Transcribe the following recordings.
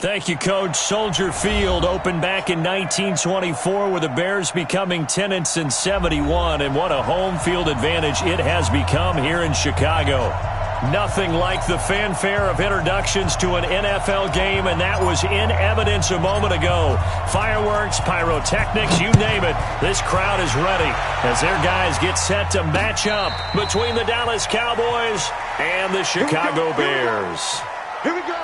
Thank you, Coach. Soldier Field opened back in 1924 with the Bears becoming tenants in 71, and what a home field advantage it has become here in Chicago. Nothing like the fanfare of introductions to an NFL game, and that was in evidence a moment ago. Fireworks, pyrotechnics, you name it. This crowd is ready as their guys get set to match up between the Dallas Cowboys and the Chicago Bears. Here we go.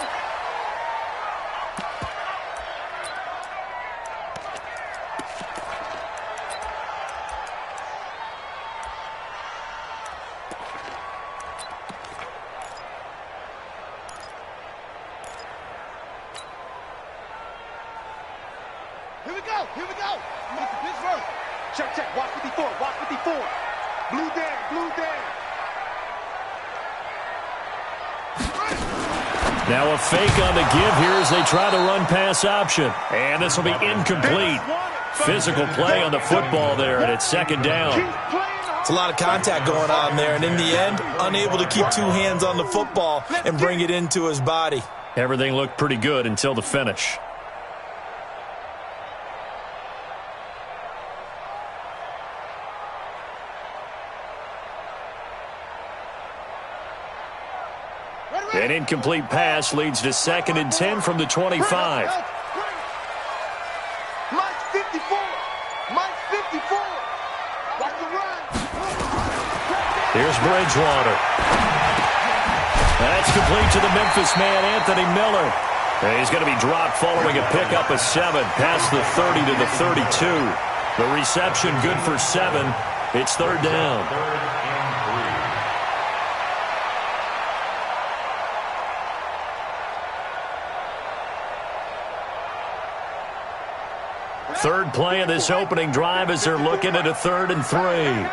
Here we go. Mr. Pittsburgh. Check. Watch 54. Watch 54. Blue down. Now a fake on the give here as they try to run pass option. And this will be incomplete. Physical play on the football there, and it's second down. It's a lot of contact going on there, and in the end, unable to keep two hands on the football and bring it into his body. Everything looked pretty good until the finish. An incomplete pass leads to 2nd and 10 from the 25. Mike 54. Watch the run. Here's Bridgewater. That's complete to the Memphis man, Anthony Miller. And he's going to be dropped following a pickup of 7 past the 30 to the 32. The reception good for 7. It's third down. Third play of this opening drive as they're looking at a 3rd and 3. Hey,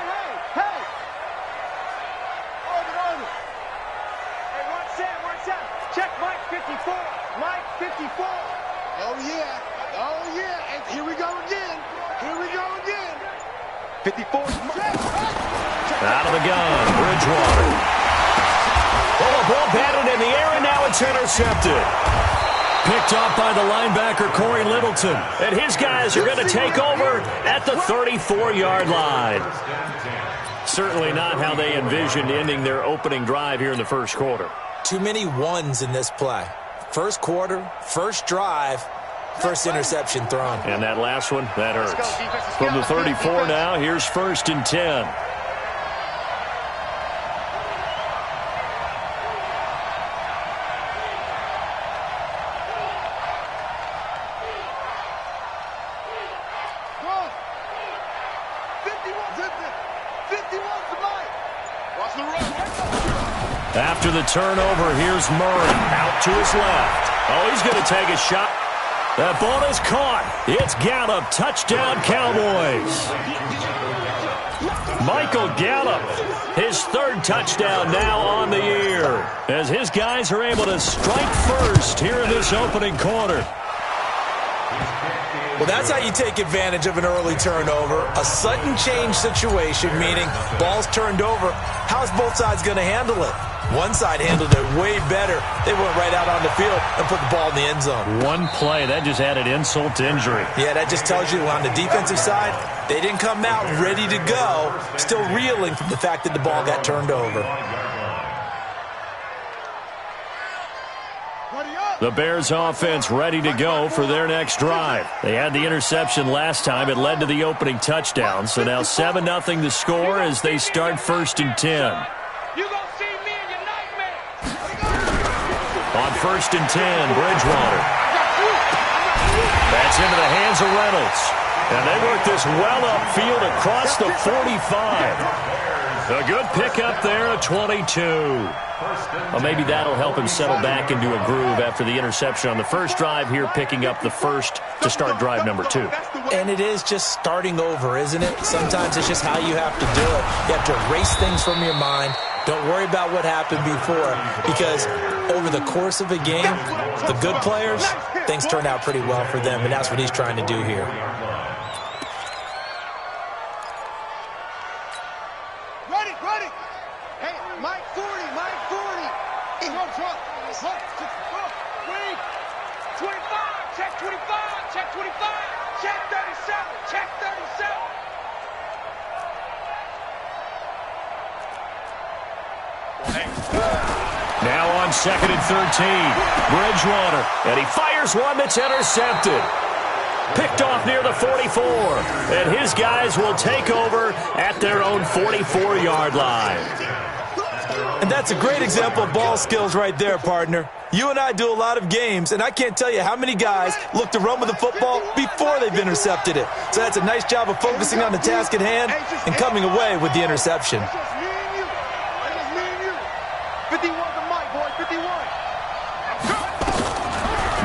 watch out. Check Mike 54. Mike 54. Oh, yeah. And here we go again. 54. Out of the gun, Bridgewater. Oh, the ball batted in the air, and now it's intercepted. Picked off by the linebacker, Corey Littleton. And his guys are going to take over at the 34-yard line. Certainly not how they envisioned ending their opening drive here in the first quarter. Too many ones in this play. First quarter, first drive, first interception thrown. And that last one, that hurts. From the 34 now, here's 1st and 10. After the turnover, here's Murray out to his left. Oh, he's going to take a shot. That ball is caught. It's Gallup. Touchdown, Cowboys. Michael Gallup, his 3rd touchdown now on the year, as his guys are able to strike first here in this opening quarter. Well, that's how you take advantage of an early turnover. A sudden change situation, meaning ball's turned over. How's both sides going to handle it? One side handled it way better. They went right out on the field and put the ball in the end zone. One play, that just added insult to injury. Yeah, that just tells you on the defensive side, they didn't come out ready to go, still reeling from the fact that the ball got turned over. The Bears offense ready to go for their next drive. They had the interception last time. It led to the opening touchdown. So now 7-0 the score as they start 1st and 10. On 1st and 10, Bridgewater. That's into the hands of Reynolds. And they work this well upfield across the 45. A good pickup there at 22. Well, maybe that'll help him settle back into a groove after the interception on the first drive here, picking up the first to start drive number 2. And it is just starting over, isn't it? Sometimes it's just how you have to do it. You have to erase things from your mind. Don't worry about what happened before, because over the course of a game, the good players, things turn out pretty well for them, and that's what he's trying to do here. Ready. Hey, Mike 40. Wait. 25. Check 37. Check 37. Now on 2nd and 13. Bridgewater. And he fires one that's intercepted. Picked off near the 44. And his guys will take over at their own 44-yard line. And that's a great example of ball skills right there, partner. You and I do a lot of games, and I can't tell you how many guys look to run with the football before they've intercepted it. So that's a nice job of focusing on the task at hand and coming away with the interception. That's just me and you. That's just me and you. 51 to Mike, boy. 51.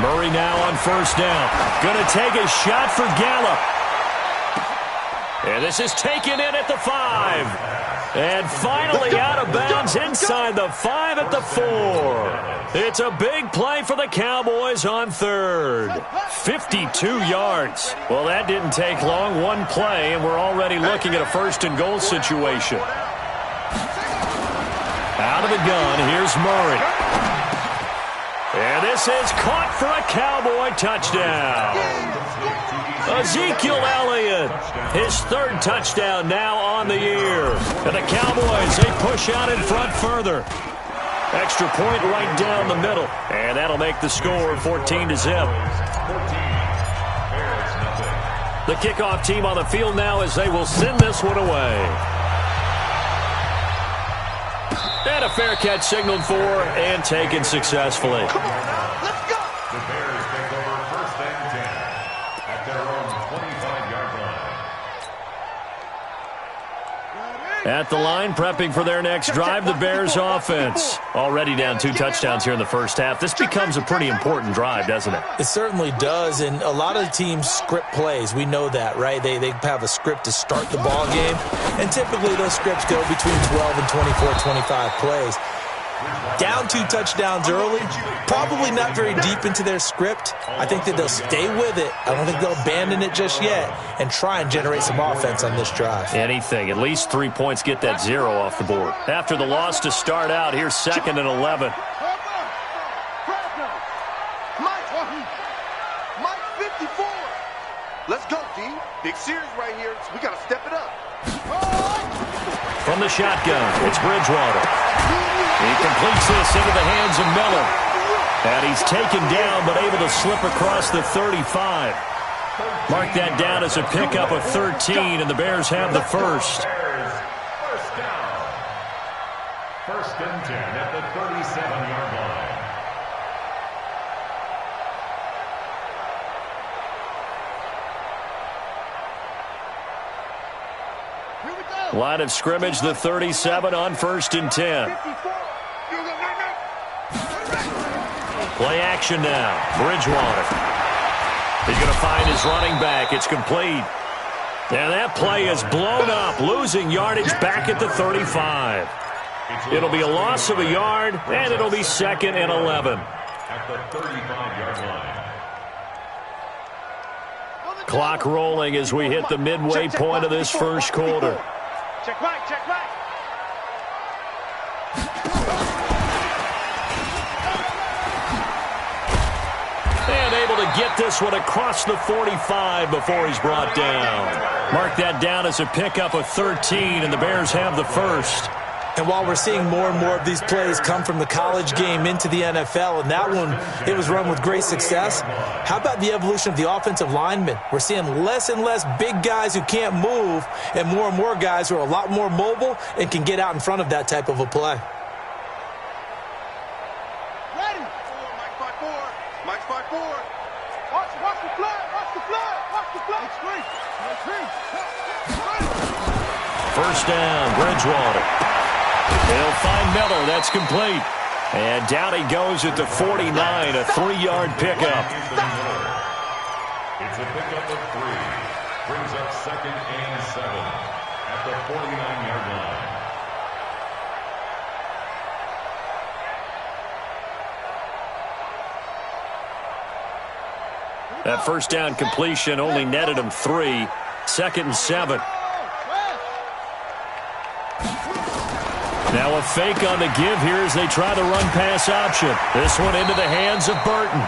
Murray now on 1st down. Going to take a shot for Gallup. And this is taken in at the 5. And finally out of bounds inside the 5 at the 4. It's a big play for the Cowboys on 3rd. 52 yards. Well, that didn't take long. One play, and we're already looking at a 1st and goal situation. Out of the gun, here's Murray. And this is caught for a Cowboy touchdown. Ezekiel Elliott, his 3rd touchdown now on the year. And the Cowboys, they push out in front further. Extra point right down the middle. And that'll make the score 14-0. The kickoff team on the field now as they will send this one away. And a fair catch signaled for and taken successfully. Come on now. Let's go. The Bears take over 1st and 10 at their own 25-yard line. At the line, prepping for their next drive, the Bears offense. Already down 2 touchdowns here in the 1st half. This becomes a pretty important drive, doesn't it? It certainly does, and a lot of teams script plays. We know that, right? They have a script to start the ball game, and typically those scripts go between 12 and 24, 25 plays. Down 2 touchdowns early, probably not very deep into their script. I think that they'll stay with it. I don't think they'll abandon it just yet and try and generate some offense on this drive. Anything. At least 3 points get that 0 off the board. After the loss to start out, here's 2nd and 11. Mike 54. Let's go, D. Big series right here. We got to step it up. From the shotgun, it's Bridgewater. He completes this into the hands of Miller. And he's taken down but able to slip across the 35. Mark that down as a pickup of 13, and the Bears have the 1st. 1st down. 1st and 10 at the 37-yard line. Line of scrimmage, the 37 on 1st and 10. Play action now. Bridgewater. He's going to find his running back. It's complete. And that play is blown up, losing yardage back at the 35. It'll be a loss of a yard, and it'll be 2nd and 11. At the 35-yard line. Clock rolling as we hit the midway point of this 1st quarter. Check Mike, check Mike. And able to get this one across the 45 before he's brought down. Mark that down as a pickup of 13, and the Bears have the 1st. And while we're seeing more and more of these plays come from the college game into the NFL, and that one, it was run with great success, how about the evolution of the offensive linemen? We're seeing less and less big guys who can't move and more guys who are a lot more mobile and can get out in front of that type of a play. Ready. Mike 5-4. Mike 5-4. Watch the flood. Watch the flood. Watch the flood. First down, Bridgewater. They'll find Miller. That's complete. And down he goes at the 49, a 3-yard pickup. It's a pickup of 3. Brings up 2nd and 7 at the 49-yard line. That first down completion only netted him 3. 2nd and 7. Now a fake on the give here as they try the run-pass option. This one into the hands of Burton.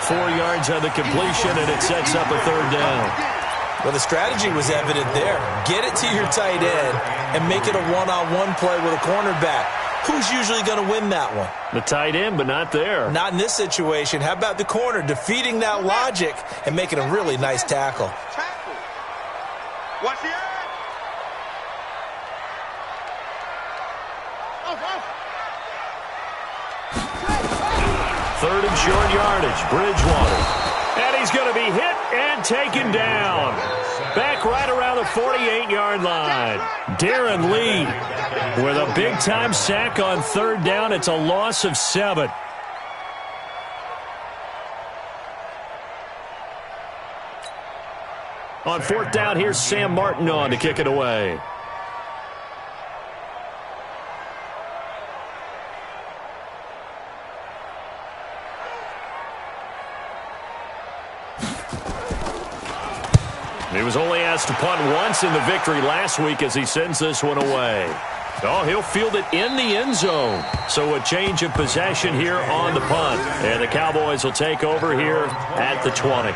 4 yards on the completion, and it sets up a third down. Well, the strategy was evident there. Get it to your tight end and make it a one-on-one play with a cornerback. Who's usually going to win that one? The tight end, but not there. Not in this situation. How about the corner defeating that logic and making a really nice tackle? Watch the eye. Third and short yardage, Bridgewater. And he's going to be hit and taken down. Back right around the 48-yard line. Darren Lee with a big-time sack on third down. It's a loss of 7. On fourth down, here's Sam Martin on to kick it away. He was only asked to punt once in the victory last week as he sends this one away. Oh, he'll field it in the end zone. So a change of possession here on the punt. And the Cowboys will take over here at the 20.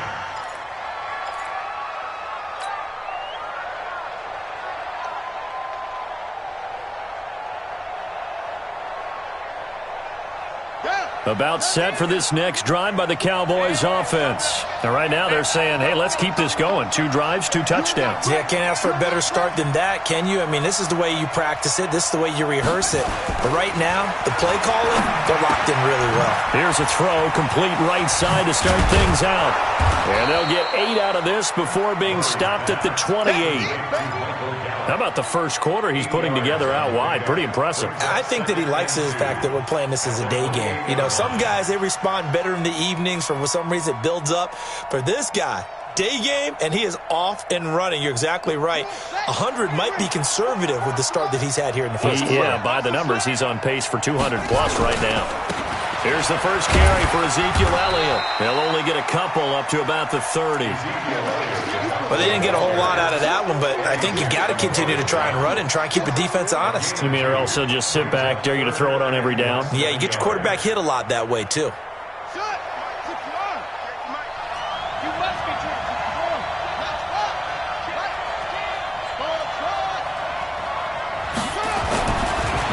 About set for this next drive by the Cowboys offense. Now, right now they're saying, hey, let's keep this going. 2 drives, 2 touchdowns. Yeah, can't ask for a better start than that, can you? I mean, this is the way you practice it. This is the way you rehearse it. But right now, the play calling, they're locked in really well. Here's a throw, complete right side to start things out. And they'll get 8 out of this before being stopped at the 28. How about the first quarter he's putting together out wide? Pretty impressive. I think that he likes the fact that we're playing this as a day game. You know, some guys, they respond better in the evenings. For some reason, it builds up. For this guy, day game, and he is off and running. You're exactly right. 100 might be conservative with the start that he's had here in the first quarter. Yeah, by the numbers, he's on pace for 200-plus right now. Here's the first carry for Ezekiel Elliott. He'll only get a couple up to about the 30. Well, they didn't get a whole lot out of that one, but I think you got to continue to try and run and try and keep the defense honest. You mean or else they'll just sit back, dare you to throw it on every down? Yeah, you get your quarterback hit a lot that way, too.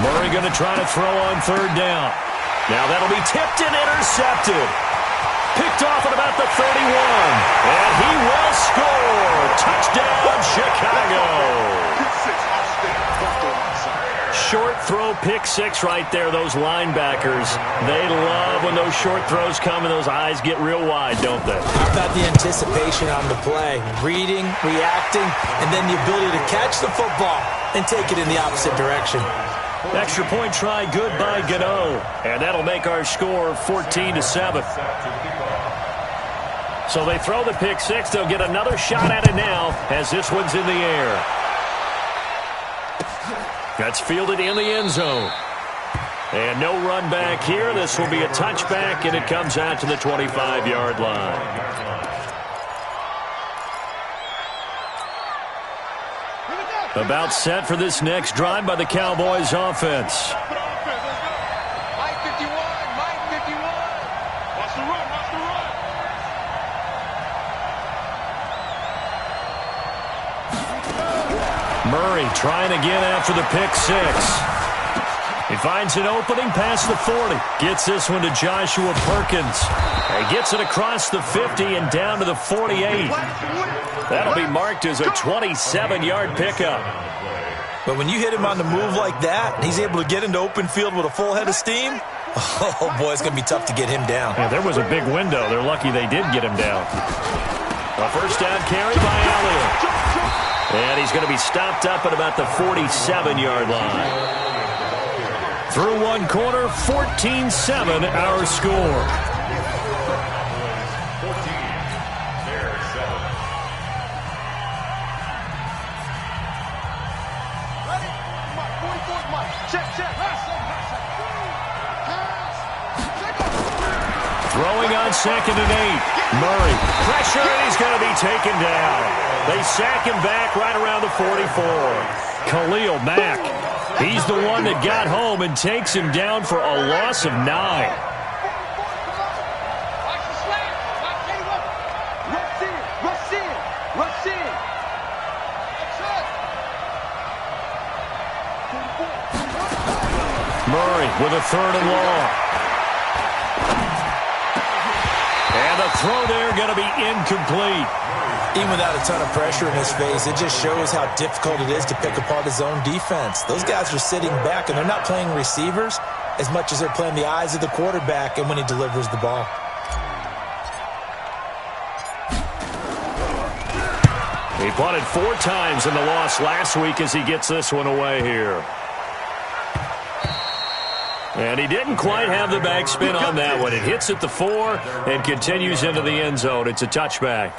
Murray going to try to throw on third down. Now that'll be tipped and intercepted. Picked off at about the 31. And he will score. Touchdown, Chicago. Short throw, pick 6 right there. Those linebackers, they love when those short throws come and those eyes get real wide, don't they? How about the anticipation on the play? Reading, reacting, and then the ability to catch the football and take it in the opposite direction. Extra point try, good by Gano. And that'll make our score 14-7. So they throw the pick 6. They'll get another shot at it now as this one's in the air. That's fielded in the end zone. And no run back here. This will be a touchback, and it comes out to the 25-yard line. About set for this next drive by the Cowboys offense. Mike 51, Mike 51. Watch the run, watch the run. Murray trying again after the pick 6. He finds an opening past the 40. Gets this one to Joshua Perkins. He gets it across the 50 and down to the 48. That'll be marked as a 27-yard pickup. But when you hit him on the move like that, he's able to get into open field with a full head of steam, oh, boy, it's going to be tough to get him down. Yeah, there was a big window. They're lucky they did get him down. A first down carry by Elliott. And he's going to be stopped up at about the 47-yard line. Through one quarter, 14-7 our score. Throwing on 2nd and 8. Murray, pressure, and he's going to be taken down. They sack him back right around the 44. Khalil Mack, he's the one that got home and takes him down for a loss of 9. with a 3rd and long. And the throw there going to be incomplete. Even without a ton of pressure in his face, it just shows how difficult it is to pick apart his own defense. Those guys are sitting back, and they're not playing receivers as much as they're playing the eyes of the quarterback and when he delivers the ball. He punted 4 times in the loss last week as he gets this one away here. And he didn't quite have the backspin on that one. It hits at the 4 and continues into the end zone. It's a touchback.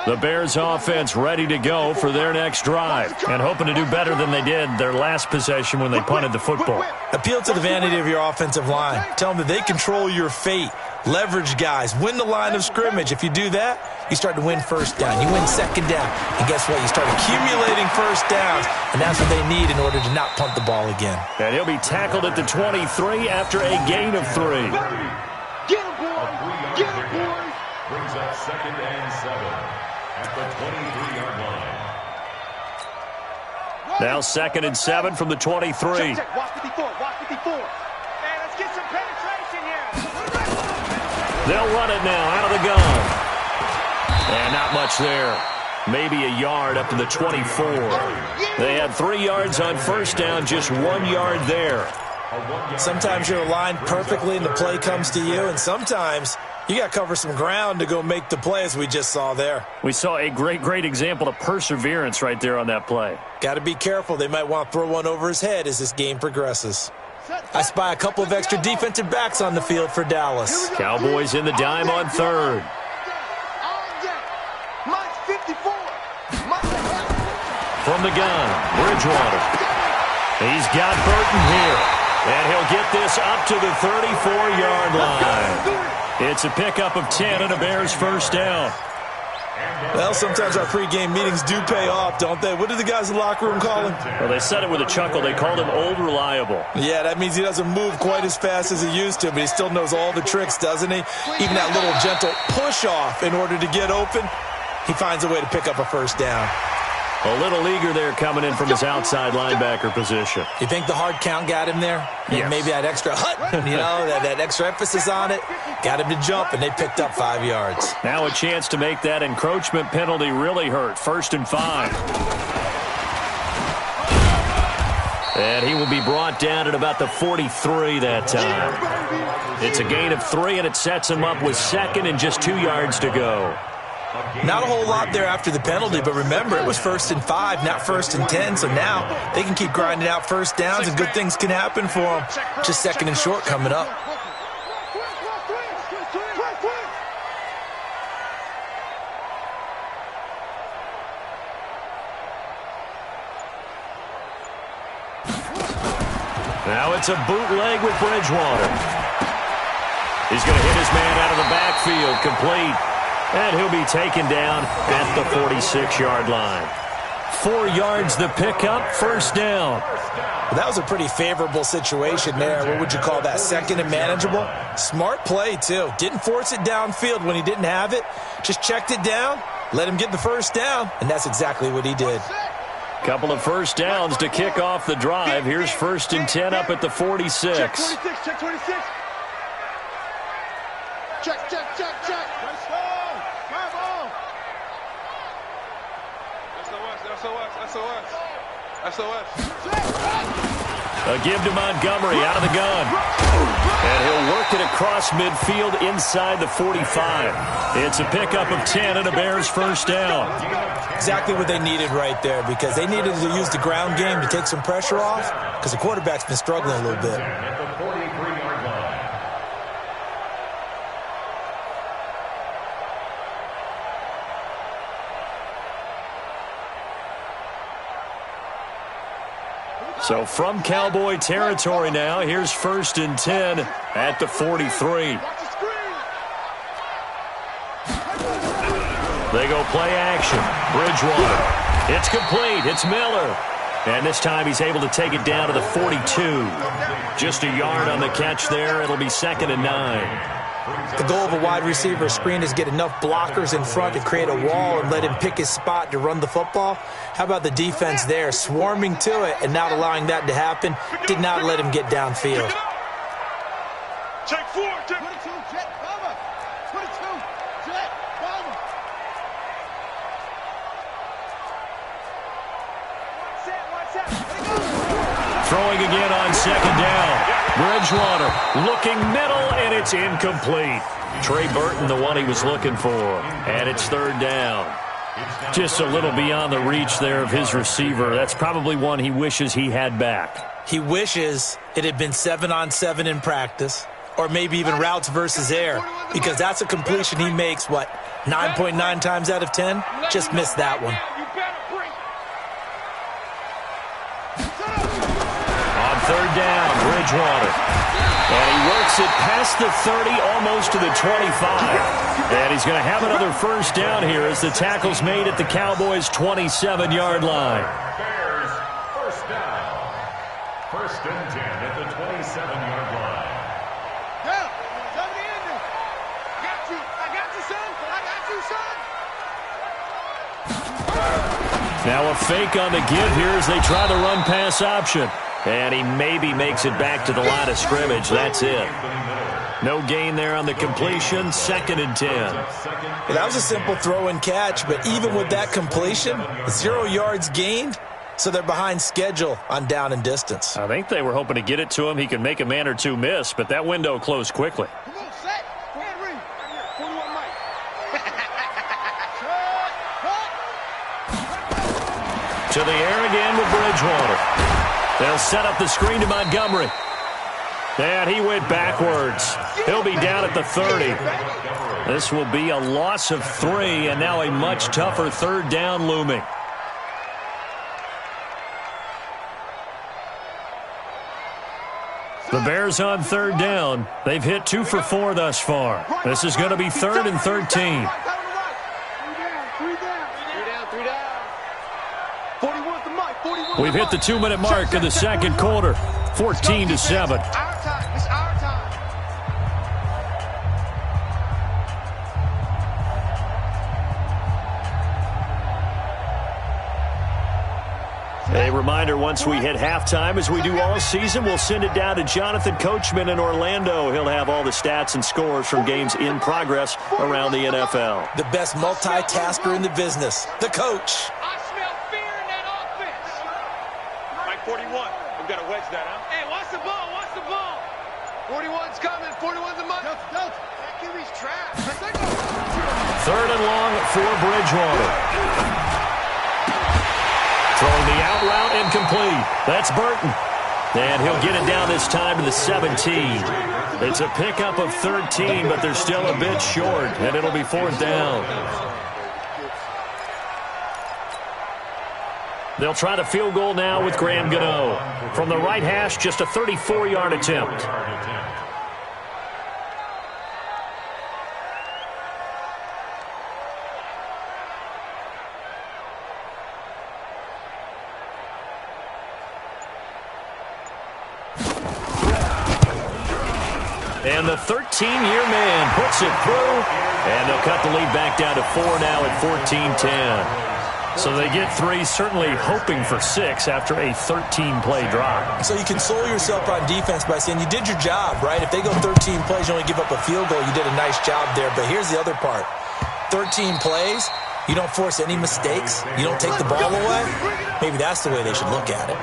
The Bears offense ready to go for their next drive and hoping to do better than they did their last possession when they punted the football. Appeal to the vanity of your offensive line. Tell them that they control your fate. Leverage guys. Win the line of scrimmage. If you do that, you start to win first down. You win second down. And guess what? You start accumulating first downs, and that's what they need in order to not punt the ball again. And he'll be tackled at the 23 after a gain of 3. Get him, boy! Get him, boy! Brings up 2nd and 7. At the 23-yard line. Now 2nd and 7 from the 23. Check. Watch 54. Watch 54. Man, let's get some penetration here. They'll run it now out of the gun. And not much there. Maybe a yard up to the 24. They had 3 yards on first down, just 1 yard there. Sometimes you're aligned perfectly and the play comes to you, and sometimes you got to cover some ground to go make the play, as we just saw there. We saw a great example of perseverance right there on that play. Got to be careful. They might want to throw one over his head as this game progresses. I spy a couple of extra defensive backs on the field for Dallas. Cowboys in the dime on 3rd. From the gun, Bridgewater. He's got Burton here. And he'll get this up to the 34-yard line. It's a pickup of 10 and a Bears first down. Well, sometimes our pregame meetings do pay off, don't they? What did the guys in the locker room call him? Well, they said it with a chuckle. They called him Old Reliable. Yeah, that means he doesn't move quite as fast as he used to, but he still knows all the tricks, doesn't he? Even that little gentle push-off in order to get open, he finds a way to pick up a first down. A little eager there coming in from his outside linebacker position. You think the hard count got him there? Yes. Maybe that extra that extra emphasis on it got him to jump, and they picked up 5 yards. Now a chance to make that encroachment penalty really hurt. 1st and 5. And he will be brought down at about the 43 that time. It's a gain of 3, and it sets him up with 2nd and just 2 yards to go. Not a whole lot there after the penalty, but remember, it was 1st and 5, not 1st and 10, so now they can keep grinding out first downs, and good things can happen for them. Just 2nd and short coming up. Now it's a bootleg with Bridgewater. He's going to hit his man out of the backfield, complete. And he'll be taken down at the 46-yard line. 4 yards the pickup, first down. Well, that was a pretty favorable situation there. What would you call that, 2nd and manageable? Smart play, too. Didn't force it downfield when he didn't have it. Just checked it down, let him get the first down, and that's exactly what he did. Couple of first downs to kick off the drive. Here's 1st and 10 up at the 46. Check 26, check 26. Check. SOS. A give to Montgomery out of the gun. And he'll work it across midfield inside the 45. It's a pickup of 10 and a Bears first down. Exactly what they needed right there, because they needed to use the ground game to take some pressure off, because the quarterback's been struggling a little bit. At the 43-yard line. So from Cowboy territory now, here's 1st and 10 at the 43. They go play action. Bridgewater. It's complete. It's Miller. And this time he's able to take it down to the 42. Just a yard on the catch there. It'll be 2nd and 9. The goal of a wide receiver screen is get enough blockers in front to create a wall and let him pick his spot to run the football. How about the defense there, swarming to it and not allowing that to happen? Did not let him get downfield. Check 4, check 22, jet, cover. 22, jet, cover. Watch that. Throwing again on 2nd down. Bridgewater looking middle, and it's incomplete. Trey Burton, the one he was looking for. And it's 3rd down. Just a little beyond the reach there of his receiver. That's probably one he wishes he had back. He wishes it had been 7-on-7 in practice, or maybe even routes versus air, because that's a completion he makes, 9.9 times out of 10? Just missed that one. On 3rd down, Bridgewater. And he works it past the 30, almost to the 25. And he's going to have another 1st down here as the tackle's made at the Cowboys' 27-yard line. Bears, 1st down. 1st and 10 at the 27-yard line. Now a fake on the give here as they try the run-pass option. And he maybe makes it back to the line of scrimmage. That's it. No gain there on the completion. 2nd and 10. Well, that was a simple throw and catch, but even with that completion, 0 yards gained, so they're behind schedule on down and distance. I think they were hoping to get it to him. He could make a man or two miss, but that window closed quickly. Come on, set. Go ahead, read. 41 Mike. To the air again with Bridgewater. They'll set up the screen to Montgomery. And he went backwards. He'll be down at the 30. This will be a loss of 3, and now a much tougher 3rd down looming. The Bears on 3rd down. They've hit 2 for 4 thus far. This is going to be 3rd and 13. We've hit the 2-minute mark of the 2nd quarter. 14-7. It's our time. A reminder, once we hit halftime, as we do all season, we'll send it down to Jonathan Coachman in Orlando. He'll have all the stats and scores from games in progress around the NFL. The best multitasker in the business, the coach. I smell fear in that offense. Mike 41. We've got to wedge that out. Hey, watch the ball. 41's coming. 41's a money. Don't. That QB's trapped. 3rd and long for Bridgewater. Throwing the out route incomplete. That's Burton. And he'll get it down this time to the 17. It's a pickup of 13, but they're still a bit short, and it'll be 4th down. They'll try the field goal now with Graham Gano. From the right hash, just a 34-yard attempt. And the 13-year man puts it through, and they'll cut the lead back down to 4 now at 14-10. So they get 3, certainly hoping for 6 after a 13-play drive. So you console yourself on defense by saying you did your job, right? If they go 13 plays, you only give up a field goal, you did a nice job there. But here's the other part. 13 plays, you don't force any mistakes, you don't take the ball away. Maybe that's the way they should look at it.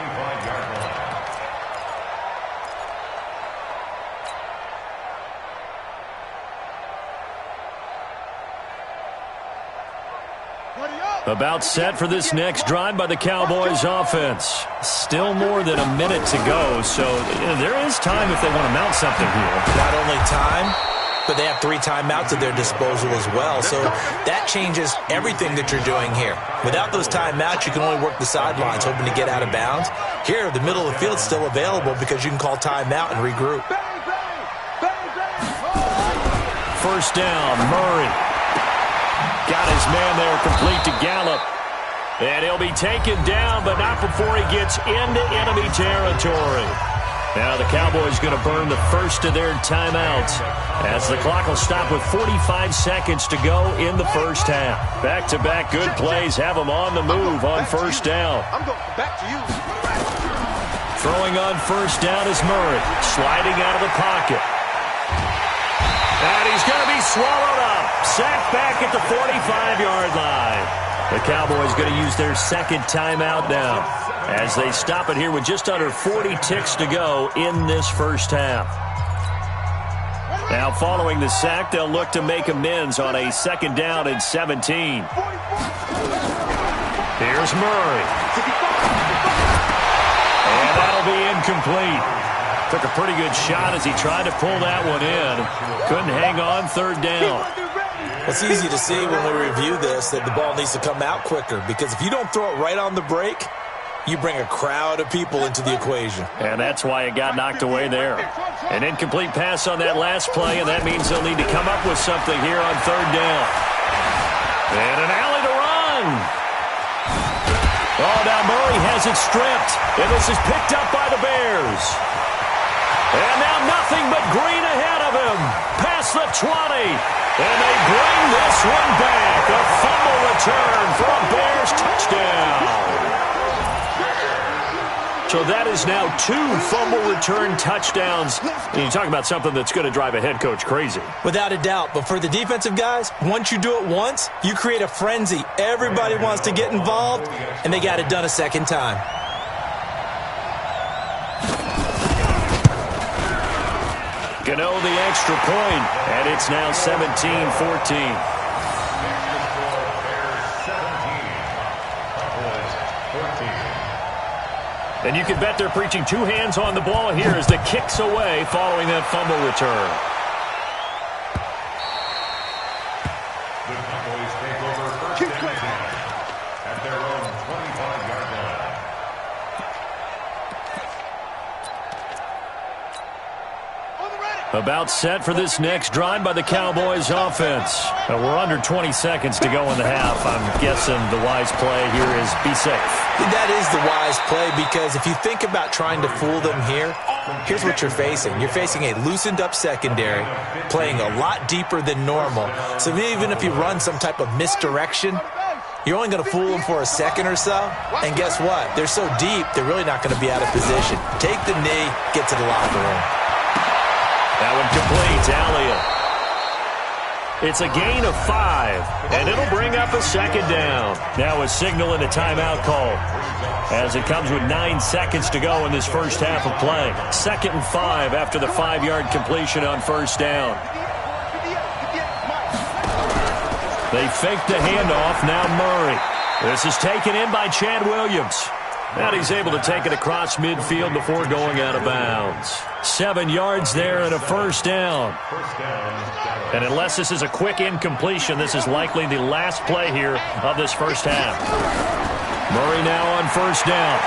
About set for this next drive by the Cowboys offense. Still more than a minute to go, so there is time if they want to mount something here. Not only time, but they have 3 timeouts at their disposal as well, so that changes everything that you're doing here. Without those timeouts, you can only work the sidelines, hoping to get out of bounds. Here, the middle of the field's still available because you can call timeout and regroup. 1st down, Murray. Got his man there complete to Gallup. And he'll be taken down, but not before he gets into enemy territory. Now the Cowboys going to burn the first of their timeouts as the clock will stop with 45 seconds to go in the first half. Back-to-back good plays have them on the move on first down. I'm going back to you. Throwing on first down is Murray, sliding out of the pocket. And he's going to be swallowed up. Sacked back at the 45-yard line. The Cowboys going to use their second timeout now as they stop it here with just under 40 ticks to go in this first half. Now following the sack, they'll look to make amends on a second down and 17. Here's Murray. And that'll be incomplete. Took a pretty good shot as he tried to pull that one in. Couldn't hang on third down. It's easy to see when we review this that the ball needs to come out quicker, because if you don't throw it right on the break, you bring a crowd of people into the equation. And that's why it got knocked away there. An incomplete pass on that last play, and that means they'll need to come up with something here on third down. And an alley to run. Oh, now Murray has it stripped, and this is picked up by the Bears. And now nothing but green ahead of him. Past the 20. And they bring this one back. A fumble return for a Bears touchdown. So that is now 2 fumble return touchdowns. And you talk about something that's going to drive a head coach crazy. Without a doubt. But for the defensive guys, once you do it once, you create a frenzy. Everybody wants to get involved, and they got it done a second time. Gano the extra point, and it's now 17-14. And you can bet they're preaching 2 hands on the ball here as the kick's away following that fumble return. The Cowboys take over first and 10 at their own 25-yard line. About set for this next drive by the Cowboys offense. We're under 20 seconds to go in the half. I'm guessing the wise play here is be safe. That is the wise play, because if you think about trying to fool them here, here's what you're facing. You're facing a loosened up secondary, playing a lot deeper than normal. So even if you run some type of misdirection, you're only going to fool them for a second or so. And guess what? They're so deep, they're really not going to be out of position. Take the knee, get to the locker room. That one complete to Elliott. It's a gain of 5, and it'll bring up a second down. Now a signal and a timeout call as it comes with 9 seconds to go in this first half of play. 2nd and 5 after the 5-yard completion on first down. They fake the handoff. Now Murray. This is taken in by Chad Williams. And he's able to take it across midfield before going out of bounds. 7 yards there and a first down. And unless this is a quick incompletion, this is likely the last play here of this first half. Murray now on first down.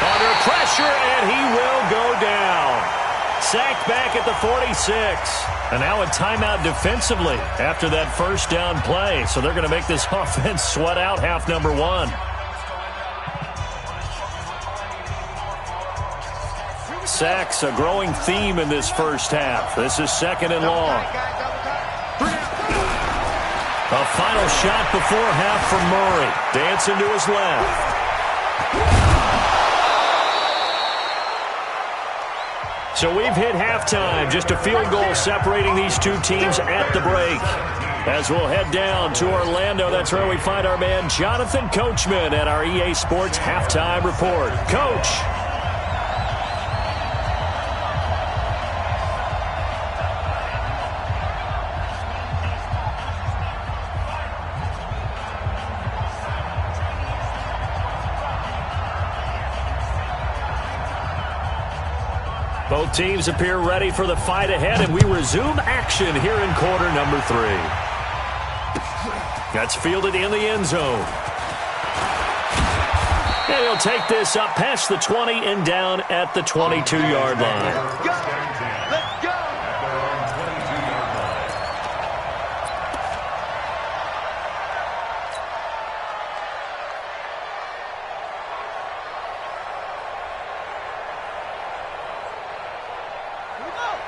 Under pressure, and he will go down. Sacked back at the 46. And now a timeout defensively after that first down play. So they're going to make this offense sweat out half number 1. Sacks, a growing theme in this first half. This is 2nd and long. A final shot before half from Murray. Dancing to his left. So we've hit halftime. Just a field goal separating these two teams at the break. As we'll head down to Orlando, that's where we find our man Jonathan Coachman at our EA Sports Halftime Report. Coach. Both teams appear ready for the fight ahead, and we resume action here in quarter number 3. That's fielded in the end zone. And he'll take this up past the 20 and down at the 22-yard line. Let's go!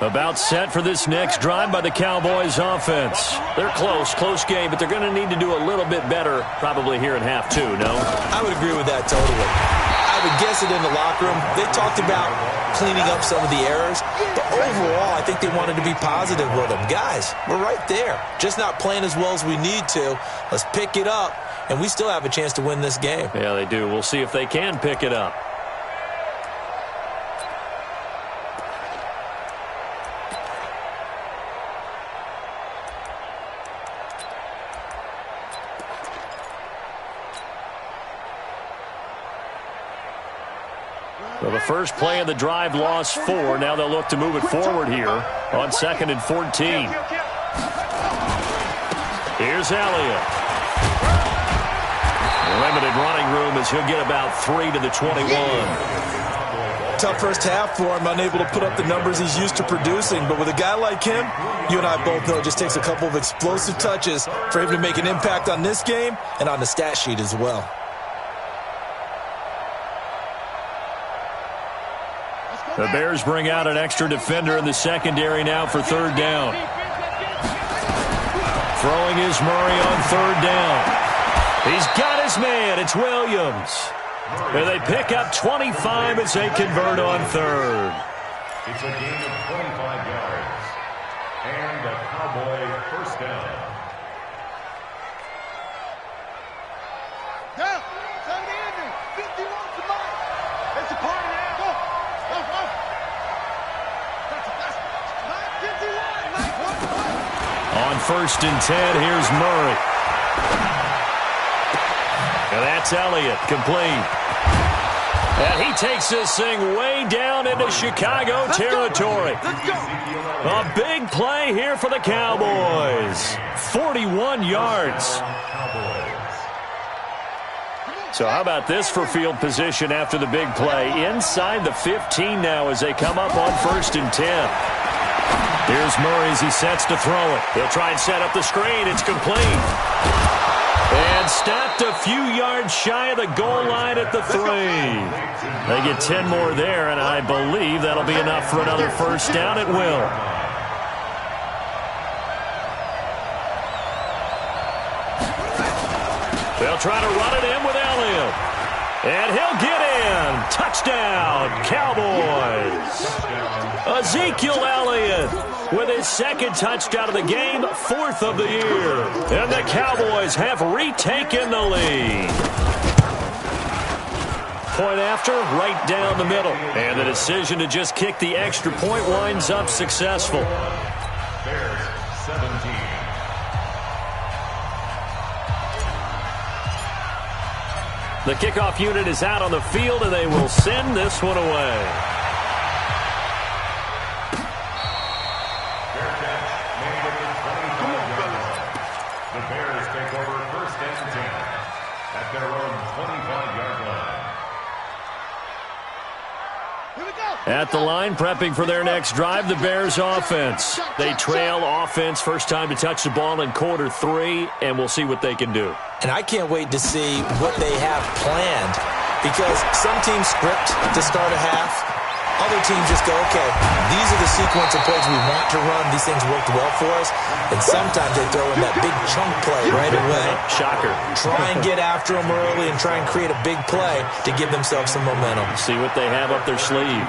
About set for this next drive by the Cowboys offense. They're close game, but they're going to need to do a little bit better probably here in half two, no? I would agree with that totally. I would guess it in the locker room. They talked about cleaning up some of the errors, but overall, I think they wanted to be positive with them. Guys, we're right there. Just not playing as well as we need to. Let's pick it up, and we still have a chance to win this game. Yeah, they do. We'll see if they can pick it up. So the first play of the drive lost 4. Now they'll look to move it forward here on 2nd and 14. Here's Elliott. Limited running room as he'll get about 3 to the 21. Tough first half for him, unable to put up the numbers he's used to producing. But with a guy like him, you and I both know it just takes a couple of explosive touches for him to make an impact on this game and on the stat sheet as well. The Bears bring out an extra defender in the secondary now for 3rd down. Throwing is Murray on 3rd down. He's got his man. It's Williams. And they pick up 25 as they convert on 3rd. It's a gain of 25 yards. And a Cowboy first down. Down. 51 to Mike. It's a party now. Go. On 1st and 10, here's Murray. And that's Elliott, complete. And he takes this thing way down into Chicago territory. A big play here for the Cowboys. 41 yards. So how about this for field position after the big play? Inside the 15 now as they come up on 1st and 10. Here's Murray as he sets to throw it. He'll try and set up the screen. It's complete. And stopped a few yards shy of the goal line at the 3. They get 10 more there, and I believe that'll be enough for another first down. It will. They'll try to run it in with Elliott. And he'll get in. Touchdown, Cowboys. Ezekiel Elliott with his 2nd touchdown of the game, 4th of the year. And the Cowboys have retaken the lead. Point after, right down the middle. And the decision to just kick the extra point winds up successful. Bears 17. The kickoff unit is out on the field, and they will send this one away. The Bears take over 1st and 10 at their own 25-yard line. At the line, prepping for their next drive, the Bears offense. They trail offense, first time to touch the ball in quarter 3, and we'll see what they can do. And I can't wait to see what they have planned, because some teams script to start a half. Other teams just go, okay, these are the sequence of plays we want to run. These things worked well for us. And sometimes they throw in that big chunk play right away. Shocker. Try and get after them early and try and create a big play to give themselves some momentum. See what they have up their sleeve.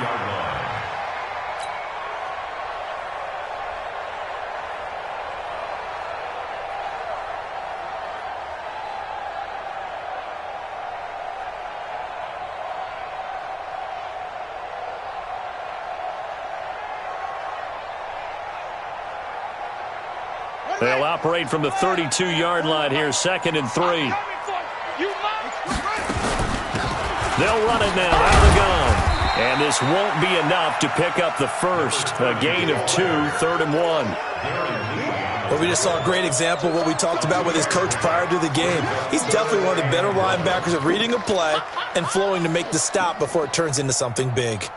They'll operate from the 32-yard line here, 2nd and 3. They'll run it now out of the gun. And this won't be enough to pick up the first. A gain of 2, 3rd and 1. Well, we just saw a great example of what we talked about with his coach prior to the game. He's definitely one of the better linebackers at reading a play and flowing to make the stop before it turns into something big.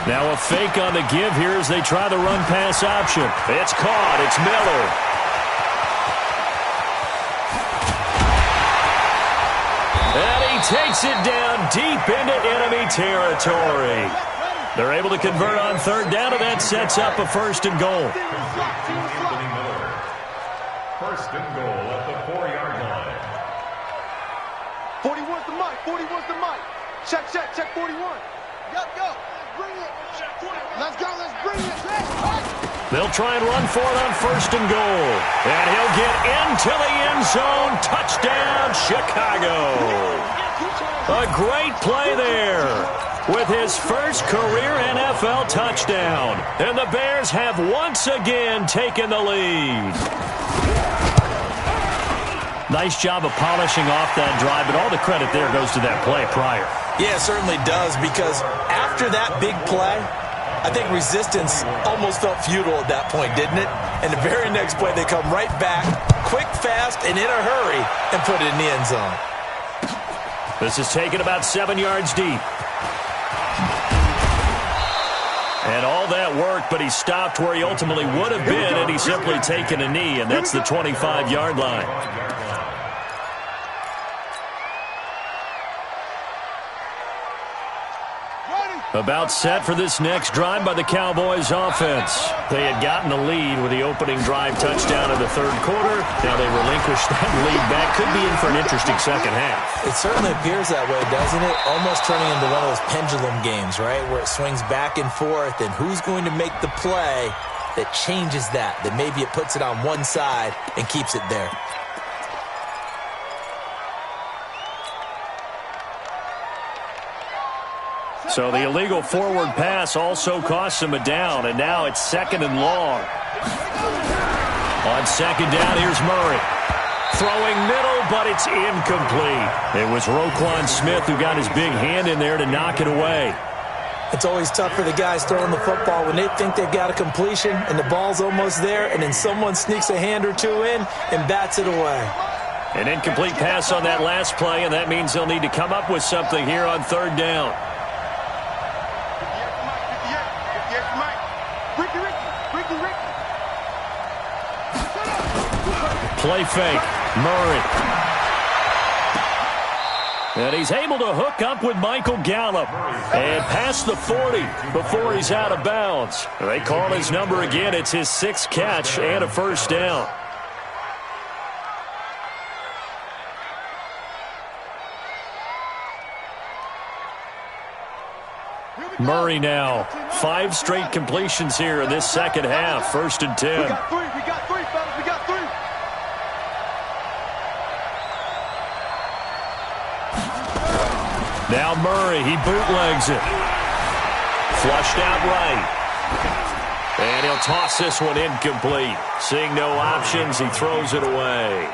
Now a fake on the give here as they try the run-pass option. It's caught. It's Miller. And he takes it down deep into enemy territory. They're able to convert on third down, and that sets up a first and goal. First and goal at the 4-yard line. 41's the mic. 41's the mic. Check, 41. Go. Bring it. Let's go, let's bring it. They'll try and run for it on first and goal. And he'll get into the end zone. Touchdown, Chicago. A great play there with his first career NFL touchdown. And the Bears have once again taken the lead. Nice job of polishing off that drive, but all the credit there goes to that play prior. Yeah, it certainly does, because after that big play, I think resistance almost felt futile at that point, didn't it? And the very next play, they come right back, quick, fast, and in a hurry, and put it in the end zone. This is taken about 7 yards deep. And all that work, but he stopped where he ultimately would have been, and he's simply taken a knee, and that's the 25-yard line. About set for this next drive by the Cowboys offense. They had gotten the lead with the opening drive touchdown in the third quarter. Now they relinquish that lead back. Could be in for an interesting second half. It certainly appears that way, doesn't it? Almost turning into one of those pendulum games, right? Where it swings back and forth, and who's going to make the play that changes that maybe it puts it on one side and keeps it there. So the illegal forward pass also costs him a down, and now it's second and long. On second down, here's Murray. Throwing middle, but it's incomplete. It was Roquan Smith who got his big hand in there to knock it away. It's always tough for the guys throwing the football when they think they've got a completion and the ball's almost there, and then someone sneaks a hand or two in and bats it away. An incomplete pass on that last play, and that means they'll need to come up with something here on third down. Play fake. Murray. And he's able to hook up with Michael Gallup and past the 40 before he's out of bounds. They call his number again. It's his 6th catch and a first down. Murray now. 5 straight completions here in this second half. First and 10. We got 3, fellas. We got 3. Now Murray, he bootlegs it. Flushed out right. And he'll toss this one incomplete. Seeing no options, he throws it away.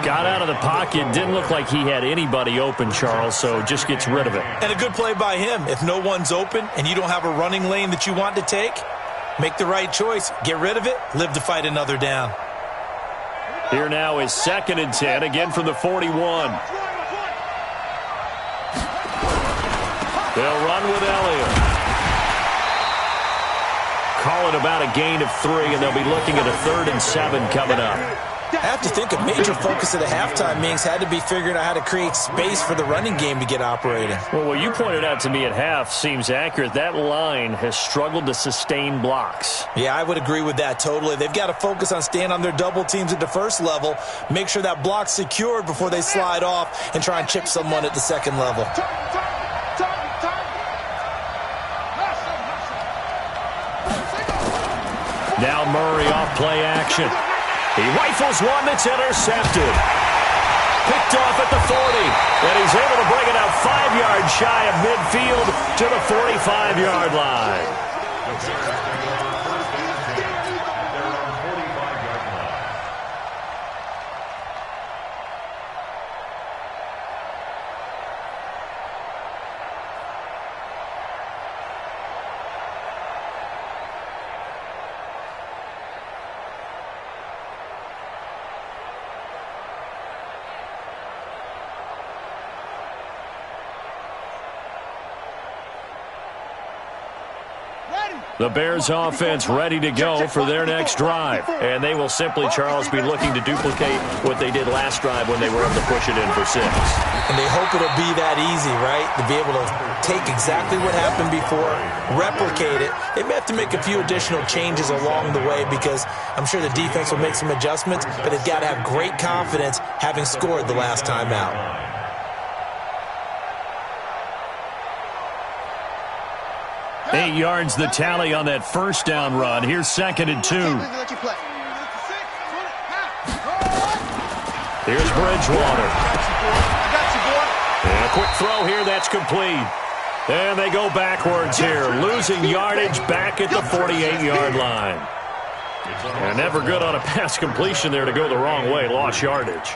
Got out of the pocket. Didn't look like he had anybody open, Charles, so just gets rid of it. And a good play by him. If no one's open and you don't have a running lane that you want to take, make the right choice. Get rid of it. Live to fight another down. Here now is second and 10, again from the 41. They'll run with Elliott. Call it about a gain of 3, and they'll be looking at a 3rd and 7 coming up. I have to think a major focus of the halftime meetings had to be figuring out how to create space for the running game to get operating. Well, what you pointed out to me at half seems accurate. That line has struggled to sustain blocks. Yeah, I would agree with that totally. They've got to focus on staying on their double teams at the first level, make sure that block's secured before they slide off and try and chip someone at the second level. Now Murray off play action. He rifles one that's intercepted. Picked off at the 40. And he's able to bring it out 5 yards shy of midfield to the 45-yard line. The Bears offense ready to go for their next drive. And they will simply, Charles, be looking to duplicate what they did last drive when they were able to push it in for 6. And they hope it'll be that easy, right? To be able to take exactly what happened before, replicate it. They may have to make a few additional changes along the way because I'm sure the defense will make some adjustments, but they've got to have great confidence having scored the last time out. 8 yards the tally on that first down run. Here's 2nd and 2. Here's Bridgewater. And a quick throw here, that's complete. And they go backwards here, losing yardage back at the 48-yard line. And never good on a pass completion there to go the wrong way, lost yardage.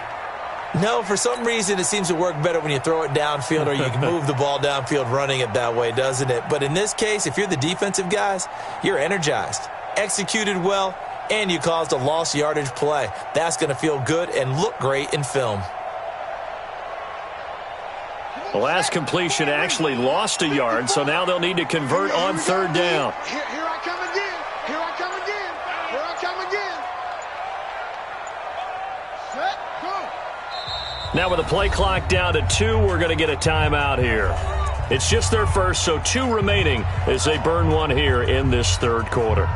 No, for some reason, it seems to work better when you throw it downfield or you can move the ball downfield running it that way, doesn't it? But in this case, if you're the defensive guys, you're energized, executed well, and you caused a lost yardage play. That's going to feel good and look great in film. The last completion actually lost a yard, so now they'll need to convert on 3rd down. Here I come again. Here I come again. Here I come again. Set, go. Now with the play clock down to 2, we're going to get a timeout here. It's just their first, so 2 remaining as they burn one here in this 3rd quarter.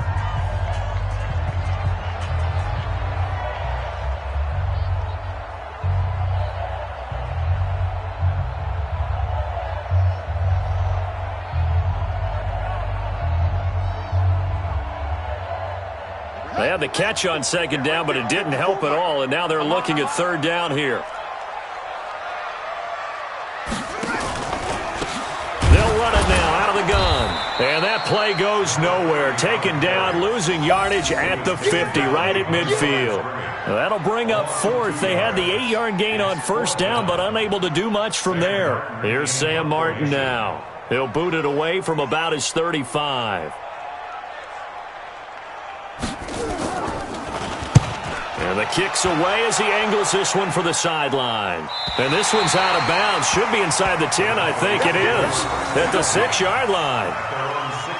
They had the catch on 2nd down, but it didn't help at all, and now they're looking at 3rd down here. They'll run it now out of the gun. And that play goes nowhere. Taken down, losing yardage at the 50, right at midfield. Well, that'll bring up 4th. They had the 8-yard gain on 1st down, but unable to do much from there. Here's Sam Martin now. He'll boot it away from about his 35. And the kick's away as he angles this one for the sideline. And this one's out of bounds. Should be inside the 10, I think it is. At the 6-yard line.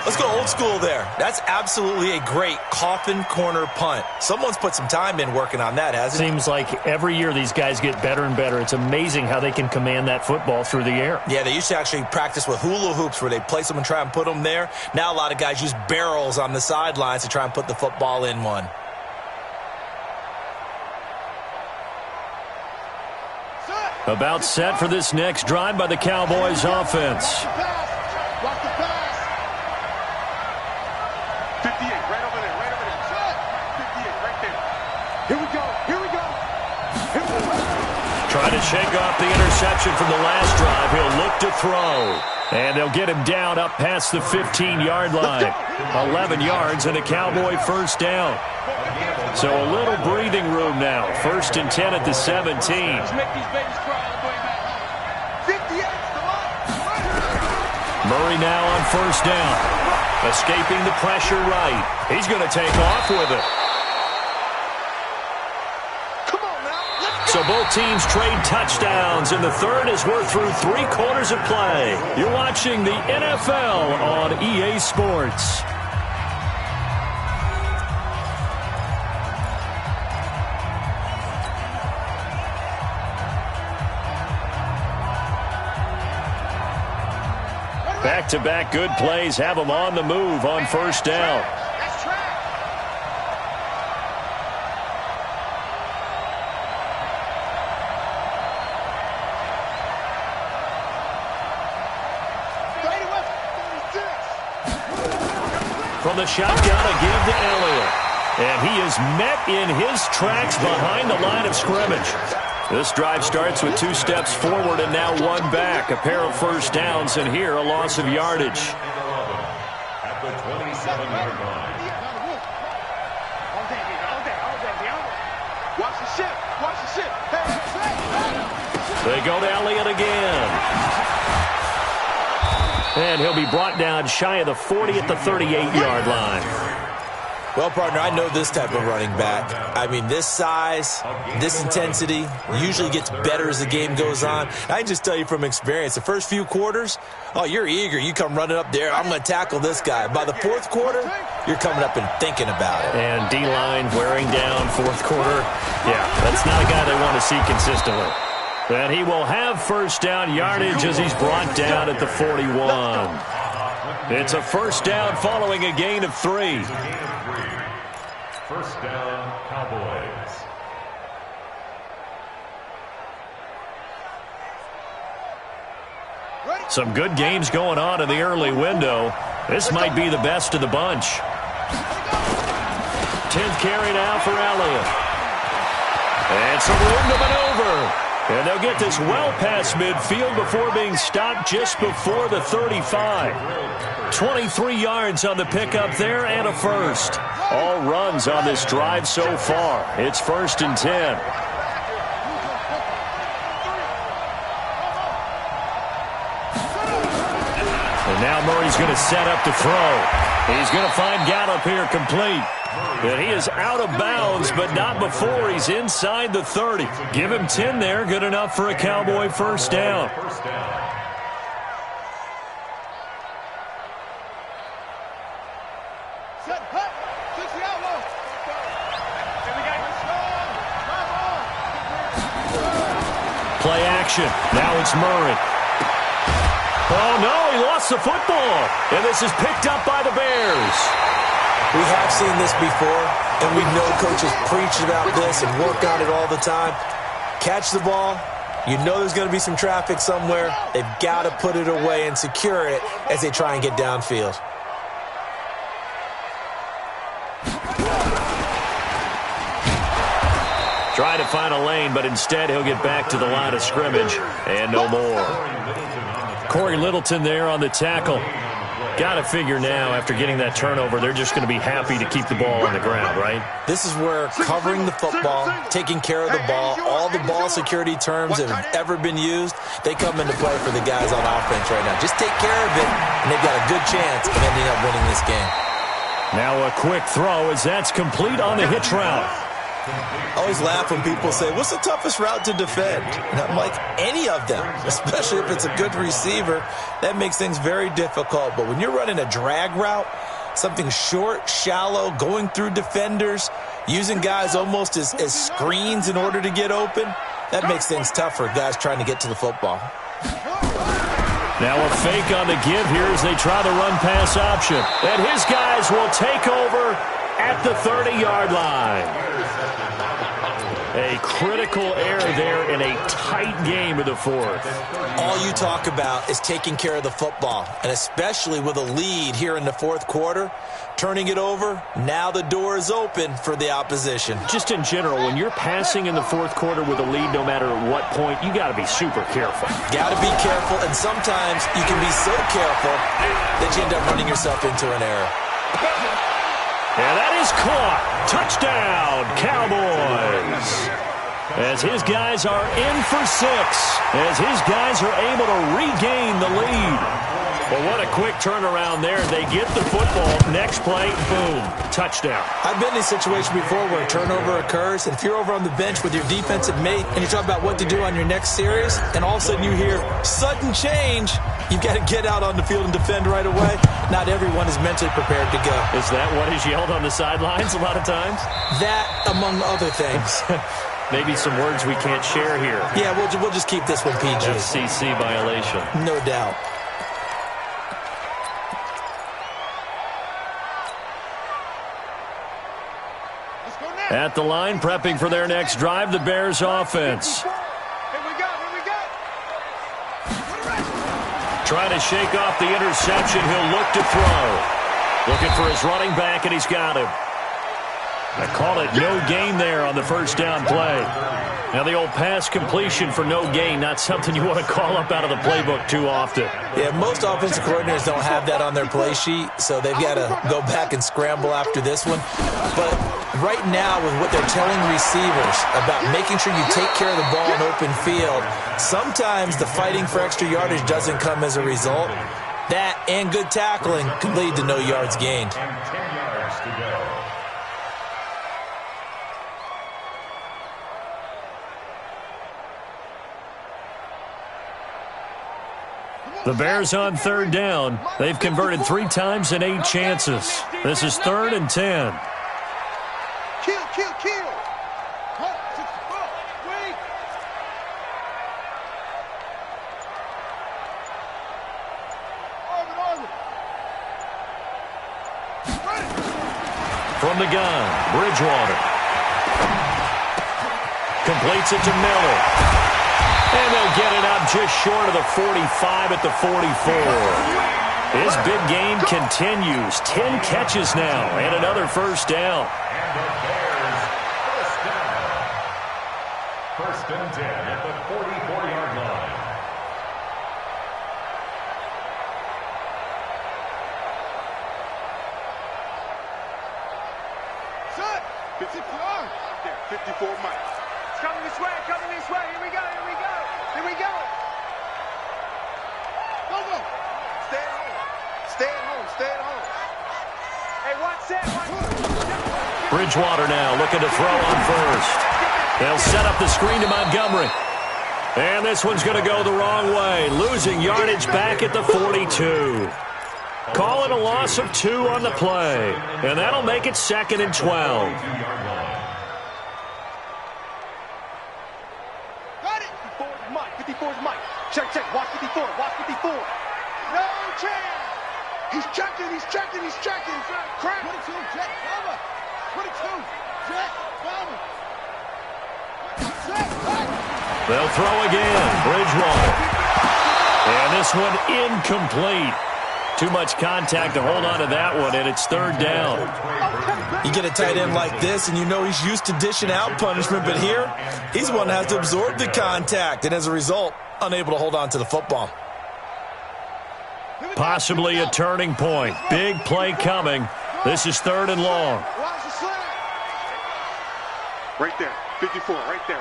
Let's go old school there. That's absolutely a great coffin corner punt. Someone's put some time in working on that, hasn't it? Seems like every year these guys get better and better. It's amazing how they can command that football through the air. Yeah, they used to actually practice with hula hoops where they place them and try and put them there. Now a lot of guys use barrels on the sidelines to try and put the football in one. About set for this next drive by the Cowboys offense. Block the pass. 58, right over there, right over there. 58, right there. Here we go, here we go. Here we go. Trying to shake off the interception from the last drive. He'll look to throw. And they'll get him down up past the 15-yard line. 11 yards and a Cowboy 1st down. So a little breathing room now. 1st and 10 at the 17. Let's make these babies cry all the way back. 58, come on. Murray now on 1st down. Escaping the pressure right. He's going to take off with it. Come on now. Let's go. So both teams trade touchdowns, and the 3rd as we're through 3 quarters of play. You're watching the NFL on EA Sports. Back-to-back good plays have them on the move on 1st down. That's track. From the shotgun, a give to Elliott. And he is met in his tracks behind the line of scrimmage. This drive starts with 2 steps forward and now 1 back. A pair of 1st downs, and here a loss of yardage. At the 27-yard line. Watch the ship. Watch the ship. Hey. They go to Elliott again. And he'll be brought down shy of the 40 at the 38-yard line. Well, partner, I know this type of running back. I mean, this size, this intensity usually gets better as the game goes on. I can just tell you from experience, the first few quarters, oh, you're eager. You come running up there, I'm going to tackle this guy. By the fourth quarter, you're coming up and thinking about it. And D-line wearing down fourth quarter. Yeah, that's not a guy they want to see consistently. And he will have first down yardage as he's brought down at the 41. It's a first down following a gain of 3. First down, Cowboys. Some good games going on in the early window. This might be the best of the bunch. 10th carry now for Elliott. And some room to maneuver. And they'll get this well past midfield before being stopped just before the 35. 23 yards on the pickup there and a first. All runs on this drive so far. It's 1st and 10. And now Murray's going to set up to throw. He's going to find Gallup here complete. And he is out of bounds, but not before he's inside the 30. Give him 10 there. Good enough for a Cowboy first down. Play action. Now it's Murray. Oh, no, he lost the football. And this is picked up by the Bears. We have seen this before, and we know coaches preach about this and work on it all the time. Catch the ball. You know there's going to be some traffic somewhere. They've got to put it away and secure it as they try and get downfield. Try to find a lane, but instead he'll get back to the line of scrimmage and no more. Corey Littleton there on the tackle. Got to figure now, after getting that turnover, they're just going to be happy to keep the ball on the ground, right? This is where covering the football, taking care of the ball, all the ball security terms that have ever been used, they come into play for the guys on offense right now. Just take care of it, and they've got a good chance of ending up winning this game. Now a quick throw as that's complete on the hitch route. I always laugh when people say, what's the toughest route to defend? And I'm like, any of them, especially if it's a good receiver. That makes things very difficult. But when you're running a drag route, something short, shallow, going through defenders, using guys almost as screens in order to get open, that makes things tough for guys trying to get to the football. Now a fake on the give here as they try the run-pass option. And his guys will take over at the 30-yard line. A critical error there in a tight game of the fourth. All you talk about is taking care of the football, and especially with a lead here in the fourth quarter, turning it over, now the door is open for the opposition. Just in general, when you're passing in the fourth quarter with a lead, no matter at what point, you got to be super careful. Got to be careful, and sometimes you can be so careful that you end up running yourself into an error. And that is caught. Touchdown, Cowboys. As his guys are in for 6. As his guys are able to regain the lead. Well, what a quick turnaround there. They get the football. Next play, boom, touchdown. I've been in a situation before where a turnover occurs, and if you're over on the bench with your defensive mate and you're talking about what to do on your next series, and all of a sudden you hear sudden change, you've got to get out on the field and defend right away. Not everyone is mentally prepared to go. Is that what is yelled on the sidelines a lot of times? That, among other things. Maybe some words we can't share here. Yeah, we'll just keep this one PG. FCC violation. No doubt. At the line, prepping for their next drive, the Bears offense. Trying to shake off the interception. He'll look to throw. Looking for his running back, and he's got him. I call it no gain there on the first down play. Now the old pass completion for no gain, not something you want to call up out of the playbook too often. Yeah, most offensive coordinators don't have that on their play sheet, so they've got to go back and scramble after this one. But right now, with what they're telling receivers about making sure you take care of the ball in open field, sometimes the fighting for extra yardage doesn't come as a result. That and good tackling can lead to no yards gained. 10 yards to go. The Bears on third down. They've converted 3 times in 8 chances. This is 3rd and 10. Kill. From the gun, Bridgewater. Completes it to Miller. And they'll get it up just short of the 45 at the 44. His big game continues. 10 catches now and another first down. And the Bears first down. 1st and 10 at the 44-yard line. Set. 54 Mike. It's coming this way. Here we go. Go. Stay at home. Hey, watch that. Bridgewater now looking to throw on first. They'll set up the screen to Montgomery. And this one's going to go the wrong way, losing yardage back at the 42. Call it a loss of 2 on the play, and that'll make it 2nd and 12. Got it. 54's Mike. Check. Watch 54. No chance. He's checking. Crack. 22, Jet, cover. 22, Jet, cover. They'll throw again, Bridgewater. And this one incomplete. Too much contact to hold on to that one, and it's 3rd down. You get a tight end like this, and you know he's used to dishing out punishment, but here, he's the one that has to absorb the contact, and as a result, unable to hold on to the football. Possibly a turning point. Big play coming. This is 3rd and long. Right there. 54, right there.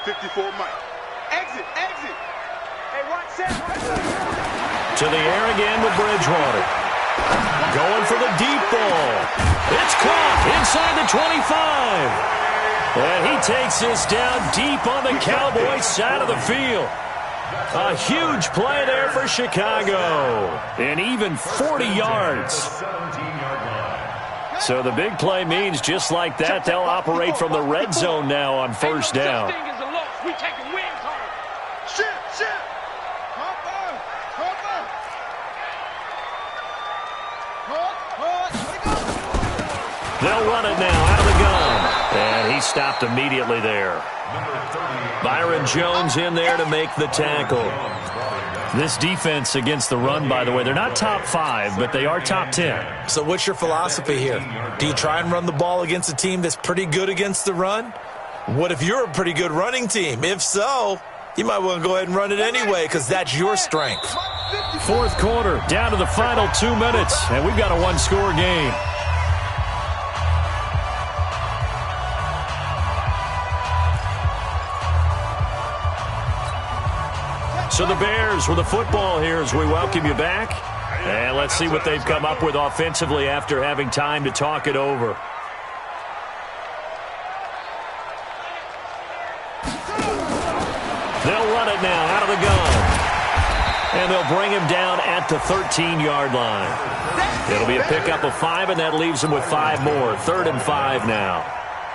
54 Mike. Exit. Hey, watch that. To the air again with Bridgewater. Going for the deep ball. It's caught inside the 25. And he takes this down deep on the Cowboys side of the field. A huge play there for Chicago. And even 40 yards. So the big play means just like that, they'll operate from the red zone now on 1st down. They'll run it now out of the gun. And he stopped immediately there. Byron Jones in there to make the tackle. This defense against the run, by the way, they're not top 5, but they are top 10. So what's your philosophy here? Do you try and run the ball against a team that's pretty good against the run? What if you're a pretty good running team? If so, you might want to go ahead and run it anyway because that's your strength. 4th quarter, down to the final 2 minutes, and we've got a 1-score game. So the Bears with the football here as we welcome you back. And let's see what they've come up with offensively after having time to talk it over. They'll run it now out of the gun. And they'll bring him down at the 13-yard line. It'll be a pickup of 5, and that leaves him with 5 more. 3rd and 5 now.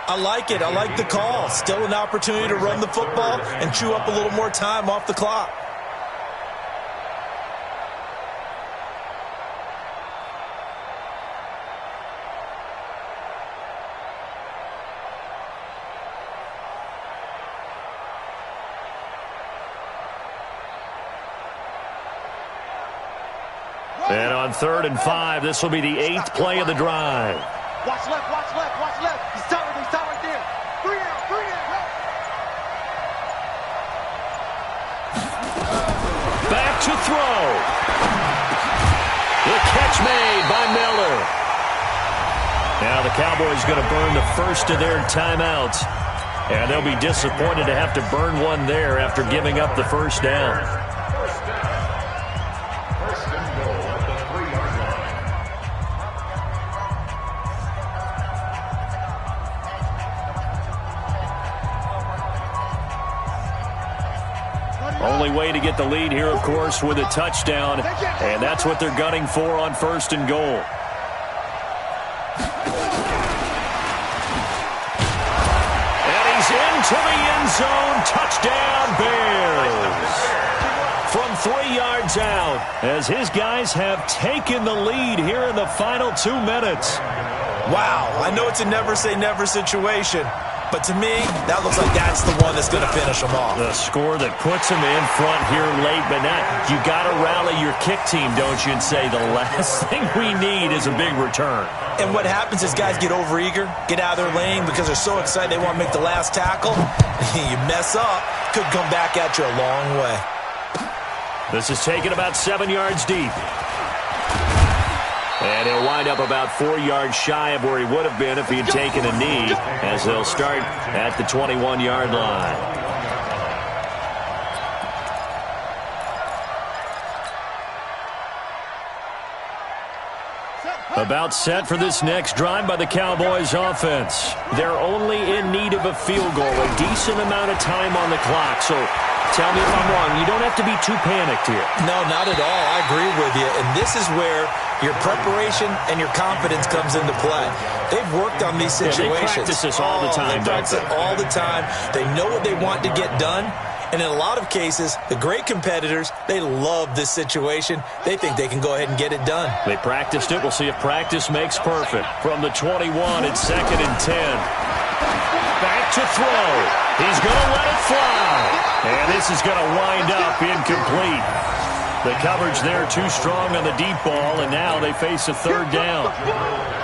I like it. I like the call. Still an opportunity to run the football and chew up a little more time off the clock. And on 3rd and 5, this will be the 8th play of the drive. Watch left. He's tight right there. 3 out. Back to throw. The catch made by Miller. Now the Cowboys going to burn the first of their timeouts. And they'll be disappointed to have to burn one there after giving up the first down. Only way to get the lead here, of course, with a touchdown, and that's what they're gunning for on 1st and goal. And he's into the end zone. Touchdown, Bears. From 3 yards out, as his guys have taken the lead here in the final 2 minutes. Wow, I know it's a never-say-never situation, but to me, that looks like that's the one that's going to finish them off. The score that puts him in front here late, but now you got to rally your kick team, don't you, and say the last thing we need is a big return. And what happens is guys get overeager, get out of their lane because they're so excited they want to make the last tackle. You mess up, could come back at you a long way. This is taken about 7 yards deep. And he'll wind up about 4 yards shy of where he would have been if he had taken a knee, as they'll start at the 21-yard line. About set for this next drive by the Cowboys offense. They're only in need of a field goal, a decent amount of time on the clock. So tell me if I'm wrong. You don't have to be too panicked here. No, not at all. I agree with you. And this is where your preparation and your confidence comes into play. They've worked on these situations. They practice this all the time, They practice it all the time. They know what they want to get done. And in a lot of cases, the great competitors, they love this situation. They think they can go ahead and get it done. They practiced it. We'll see if practice makes perfect. From the 21, it's 2nd and 10. Back to throw. He's going to let it fly. And this is going to wind up incomplete. The coverage there too strong on the deep ball, and now they face a 3rd down.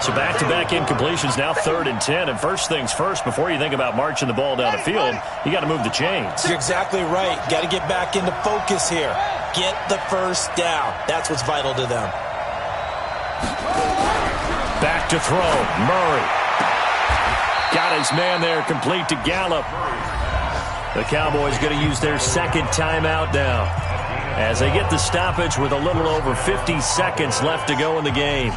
So back-to-back incompletions, now 3rd and 10. And first things first, before you think about marching the ball down the field, you got to move the chains. You're exactly right. Got to get back into focus here. Get the first down. That's what's vital to them. Back to throw. Murray. Got his man there, complete to Gallup. The Cowboys going to use their 2nd timeout now, as they get the stoppage with a little over 50 seconds left to go in the game.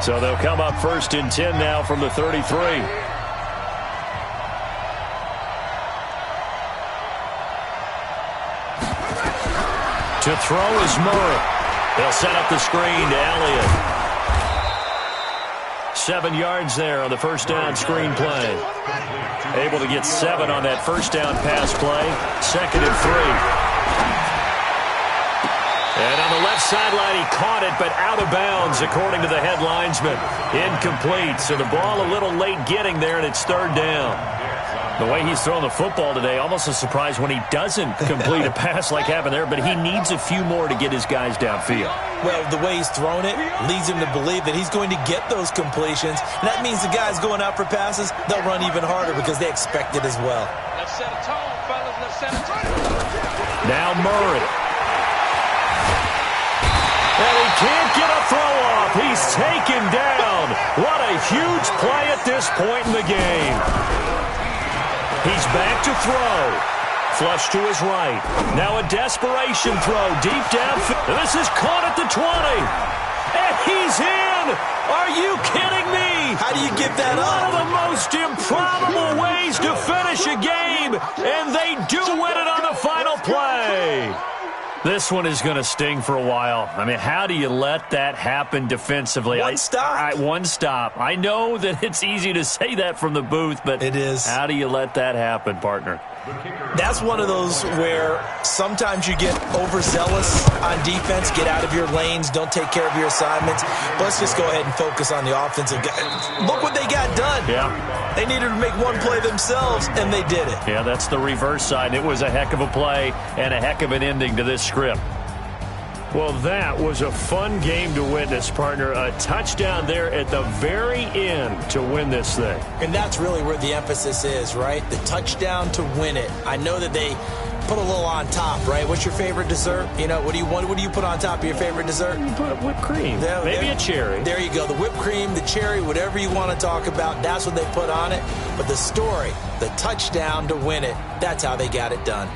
So they'll come up 1st and 10 now from the 33. To throw is Murray. They'll set up the screen to Elliott. 7 yards there on the first down screen play. Able to get 7 on that first down pass play. 2nd and 3. And on the left sideline, he caught it, but out of bounds, according to the head linesman. Incomplete. So the ball a little late getting there, and it's 3rd down. The way he's throwing the football today, almost a surprise when he doesn't complete a pass like happened there, but he needs a few more to get his guys downfield. Well, the way he's thrown it leads him to believe that he's going to get those completions. And that means the guys going out for passes, they'll run even harder because they expect it as well. Let's set a tone, fellas. Let's set a tone. Now Murray. And he can't get a throw off. He's taken down. What a huge play at this point in the game. He's back to throw. Flush to his right. Now a desperation throw deep downfield. This is caught at the 20. And he's in. Are you kidding me? How do you give that up? One of the most improbable ways to finish a game. And they do win it on the final play. This one is going to sting for a while. I mean, how do you let that happen defensively? One stop. One stop. I know that it's easy to say that from the booth, but it is. How do you let that happen, partner? That's one of those where sometimes you get overzealous on defense, get out of your lanes, don't take care of your assignments. But let's just go ahead and focus on the offensive guy. Look what they got done. Yeah. They needed to make one play themselves, and they did it. Yeah, that's the reverse side. It was a heck of a play and a heck of an ending to this script. Well, that was a fun game to witness, partner. A touchdown there at the very end to win this thing. And that's really where the emphasis is, right? The touchdown to win it. I know that they put a little on top, right? What's your favorite dessert? You know, what do you put on top of your favorite dessert? You put whipped cream. Maybe a cherry. There you go. The whipped cream, the cherry, whatever you want to talk about, that's what they put on it. But the story, the touchdown to win it, that's how they got it done.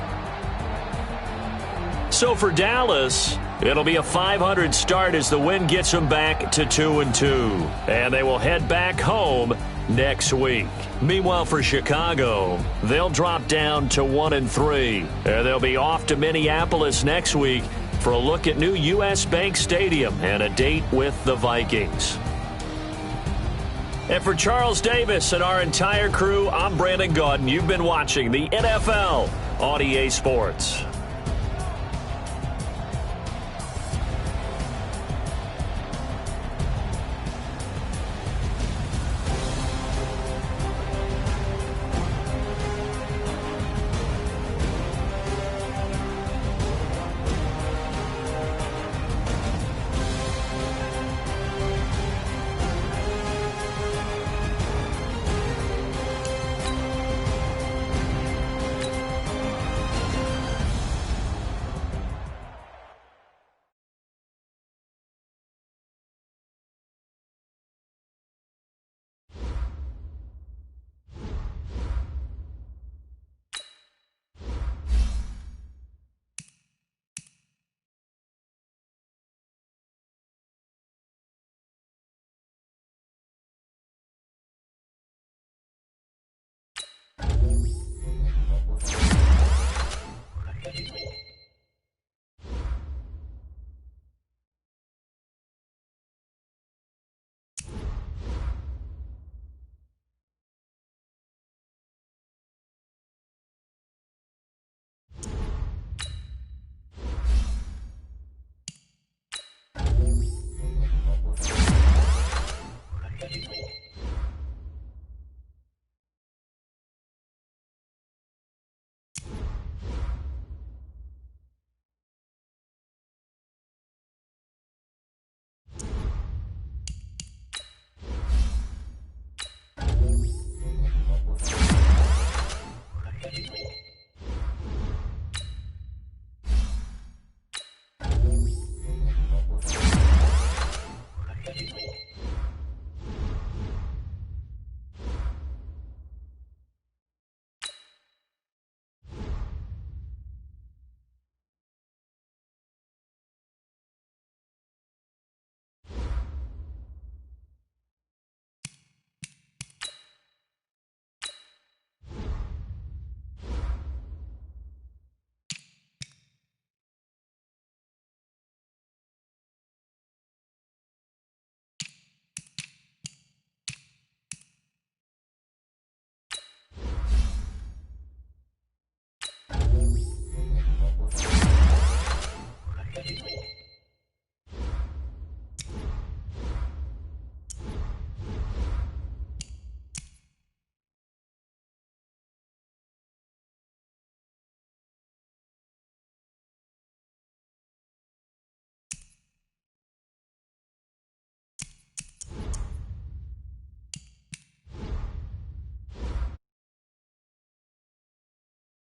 So for Dallas, It'll be a 500 start as the win gets them back to 2-2. And they will head back home next week. Meanwhile, for Chicago, they'll drop down to 1-3. And they'll be off to Minneapolis next week for a look at new U.S. Bank Stadium and a date with the Vikings. And for Charles Davis and our entire crew, I'm Brandon Gaudin. You've been watching the NFL on EA Sports.